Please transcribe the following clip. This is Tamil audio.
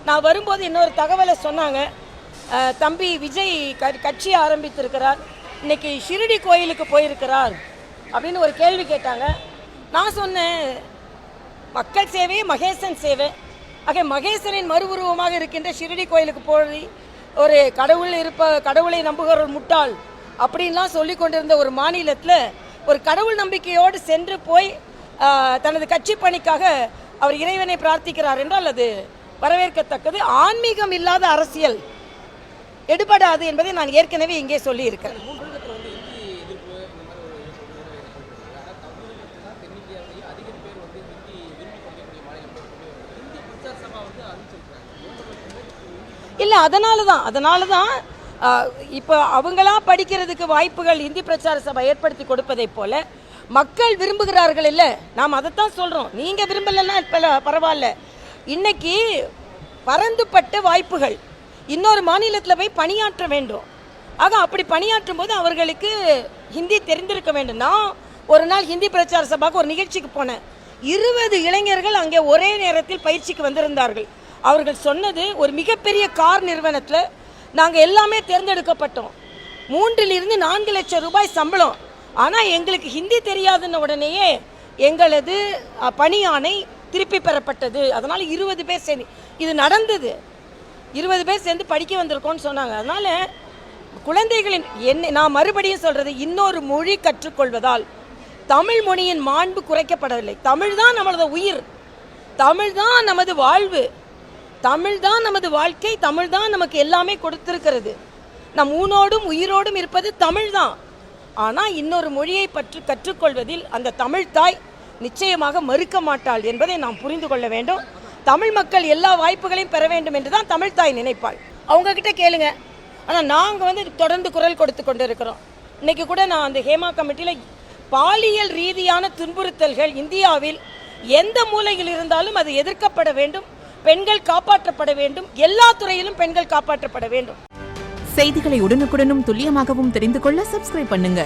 நான் வரும்போது இன்னொரு தகவலை சொன்னாங்க. தம்பி விஜய் கட்சி ஆரம்பித்திருக்கிறார், இன்னைக்கு ஷிரடி கோயிலுக்கு போயிருக்கிறார் அப்படின்னு ஒரு கேள்வி கேட்டாங்க. நான் சொன்னேன், மக்கள் சேவை மகேசன் சேவை. ஆக மகேசனின் மறு உருவமாக இருக்கின்ற ஷிரடி கோயிலுக்கு போய் ஒரு கடவுளை நம்புகிற ஒரு முட்டாள் அப்படின்லாம் சொல்லி கொண்டிருந்த ஒரு மாநிலத்தில் ஒரு கடவுள் நம்பிக்கையோடு சென்று போய் தனது கட்சி பணிக்காக அவர் இறைவனை பிரார்த்திக்கிறார் என்றால் அது வரவேற்கத்தக்கது. ஆன்மீகம் இல்லாத அரசியல் எடுபடாது என்பதை நான் ஏற்கனவே இங்கே சொல்லியிருக்கிறேன். இல்லை, அதனால தான் இப்போ அவங்களா படிக்கிறதுக்கு வாய்ப்புகள் இந்தி பிரச்சார சபை ஏற்படுத்தி கொடுப்பதை போல மக்கள் விரும்புகிறார்கள். இல்லை, நாம் அதைத்தான் சொல்கிறோம். நீங்கள் விரும்பலைன்னா பரவாயில்ல. இன்னைக்கு பரந்துபட்ட வாய்ப்புகள் இன்னொரு மாநிலத்தில் போய் பணியாற்ற வேண்டும். ஆக அப்படி பணியாற்றும் போது அவர்களுக்கு ஹிந்தி தெரிந்திருக்க வேண்டும். நான் ஒரு நாள் ஹிந்தி பிரச்சார சபாவுக்கு ஒரு நிகழ்ச்சிக்கு போனேன். 20 இளைஞர்கள் அங்கே ஒரே நேரத்தில் பயிற்சிக்கு வந்திருந்தார்கள். அவர்கள் சொன்னது, ஒரு மிகப்பெரிய கார் நிறுவனத்தில் நாங்கள் எல்லாமே தேர்ந்தெடுக்கப்பட்டோம், 3 to 4 லட்சம் ரூபாய் சம்பளம். ஆனால் எங்களுக்கு ஹிந்தி தெரியாதுன்ன உடனேயே எங்களது பணியாணை திருப்பி பெறப்பட்டது. அதனால் 20 பேர் சேர்ந்து இது நடந்தது. 20 பேர் சேர்ந்து படிக்க வந்திருக்கோன்னு சொன்னாங்க. அதனால் குழந்தைகளின் நான் மறுபடியும் சொல்கிறது, இன்னொரு மொழி கற்றுக்கொள்வதால் தமிழ் மொழியின் மாண்பு குறைக்கப்படவில்லை. தமிழ் தான் நமது உயிர், தமிழ் தான் நமது வாழ்வு, தமிழ் தான் நமது வாழ்க்கை, தமிழ் தான் நமக்கு எல்லாமே கொடுத்திருக்கிறது. நம் ஊனோடும் உயிரோடும் இருப்பது தமிழ் தான். ஆனால் இன்னொரு மொழியை பற்றி கற்றுக்கொள்வதில் அந்த தமிழ் தாய் நிச்சயமாக மறுக்க மாட்டாள் என்பதை நாம் புரிந்து கொள்ள வேண்டும். தமிழ் மக்கள் எல்லா வாய்ப்புகளையும் பெற வேண்டும் என்று தான் தமிழ் தாய் நினைப்பாள். அவங்கக்கிட்ட கேளுங்க. ஆனால் நாங்கள் தொடர்ந்து குரல் கொடுத்து கொண்டு இருக்கிறோம். இன்றைக்கி கூட நான் அந்த ஹேமா கமிட்டியில் பாலியல் ரீதியான துன்புறுத்தல்கள் இந்தியாவில் எந்த மூலையில் இருந்தாலும் அது எதிர்க்கப்பட வேண்டும், பெண்கள் காப்பாற்றப்பட வேண்டும், எல்லா துறையிலும் பெண்கள் காப்பாற்றப்பட வேண்டும். செய்திகளை உடனுக்குடனும் துல்லியமாகவும் தெரிந்து கொள்ள சப்ஸ்கிரைப் பண்ணுங்க.